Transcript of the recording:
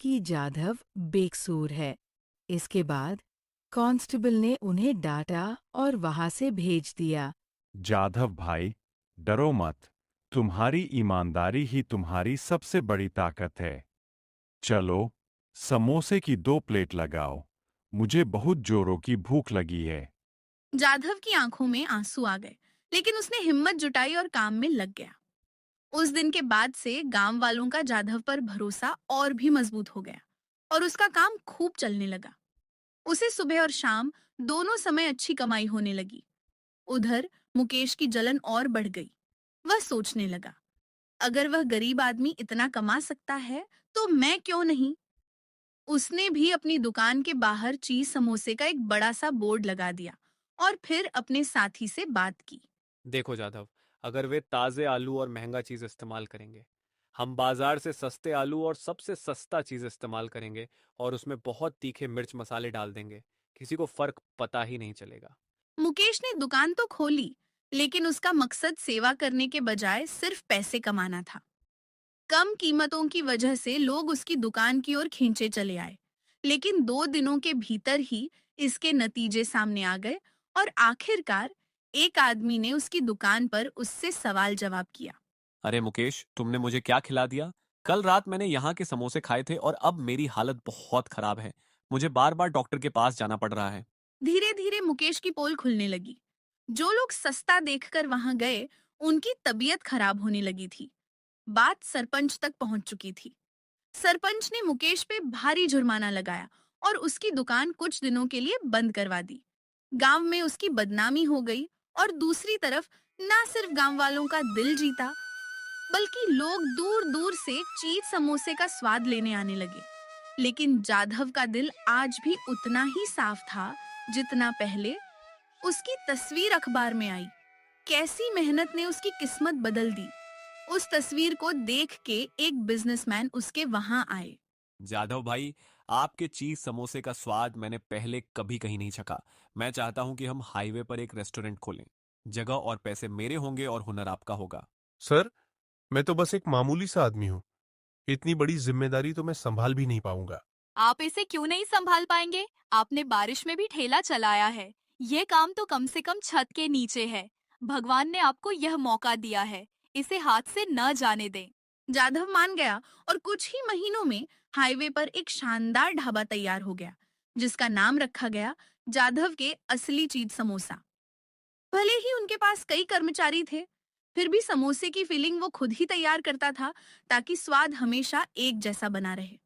कि जाधव बेकसूर है। इसके बाद कांस्टेबल ने उन्हें डांटा और वहां से भेज दिया। जाधव भाई, डरो मत। तुम्हारी ईमानदारी ही तुम्हारी सबसे बड़ी ताकत है। चलो, समोसे की 2 प्लेट लगाओ। मुझे बहुत जोरों की भूख लगी है। जाधव की आंखों में आंसू आ गए, लेकिन उसने हिम्मत जुटाई और काम में लग गया। उस दिन के बाद से गांव वालों का जाधव पर भरोसा और भी मजबूत हो गया और उसका काम खूब चलने लगा। उसे सुबह और शाम दोनों समय अच्छी कमाई होने लगी। उधर मुकेश की जलन और बढ़ गई। वह सोचने लगा, अगर वह गरीब आदमी इतना कमा सकता है तो मैं क्यों नहीं। उसने भी अपनी दुकान के बाहर चीज समोसे का एक बड़ा सा बोर्ड लगा दिया और फिर अपने साथी से बात की। देखो जाधव, अगर वे ताज़े आलू और महंगा चीज़ इस्तेमाल करेंगे, हम बाजार से सस्ते आलू और सबसे सस्ता चीज़ इस्तेमाल करेंगे और उसमें बहुत तीखे मिर्च मसाले डाल देंगे, किसी को फर्क पता ही नहीं चलेगा। मुकेश ने दुकान तो खोली, लेकिन उसका मकसद सेवा करने के बजाय सिर्फ पैसे कमाना था। कम कीमतों की वजह से लोग उसकी दुकान की ओर खींचे चले आए, लेकिन 2 दिनों के भीतर ही इसके नतीजे सामने आ गए और आखिरकार एक आदमी ने उसकी दुकान पर उससे सवाल जवाब किया। अरे मुकेश, तुमने मुझे क्या खिला दिया? कल रात मैंने यहाँ के समोसे खाए थे और अब मेरी हालत बहुत खराब है। मुझे बार बार डॉक्टर के पास जाना पड़ रहा है। धीरे धीरे मुकेश की पोल खुलने लगी। जो लोग सस्ता देखकर वहां गए, उनकी तबीयत खराब होने लगी थी। बात सरपंच तक पहुंच चुकी थी। सरपंच ने मुकेश पे भारी जुर्माना लगाया और उसकी दुकान कुछ दिनों के लिए बंद करवा दी। गांव में उसकी बदनामी हो गई और दूसरी तरफ ना सिर्फ गांव वालों का दिल जीता, बल्कि लोग दूर दूर से चीज समोसे का स्वाद लेने आने लगे। लेकिन जाधव का दिल आज भी उतना ही साफ था जितना पहले। उसकी तस्वीर अखबार में आई। कैसी मेहनत ने उसकी किस्मत बदल दी। उस तस्वीर को देख के एक बिजनेसमैन उसके वहां आए। जाधव भाई, आपके चीज समोसे का स्वाद मैंने पहले कभी कहीं नहीं चखा। मैं चाहता हूँ कि हम हाईवे पर एक रेस्टोरेंट खोलें। जगह और पैसे मेरे होंगे और हुनर आपका होगा। सर, मैं तो बस एक मामूली सा आदमी हूँ। इतनी बड़ी जिम्मेदारी तो मैं संभाल भी नहीं पाऊंगा। आप इसे क्यों नहीं संभाल पाएंगे? आपने बारिश में भी ठेला चलाया है। ये काम तो कम से कम छत के नीचे है। भगवान ने आपको यह मौका दिया है, इसे हाथ से न जाने दें। जाधव मान गया और कुछ ही महीनों में हाईवे पर एक शानदार ढाबा तैयार हो गया, जिसका नाम रखा गया जाधव के असली चीज समोसा। भले ही उनके पास कई कर्मचारी थे, फिर भी समोसे की फीलिंग वो खुद ही तैयार करता था, ताकि स्वाद हमेशा एक जैसा बना रहे।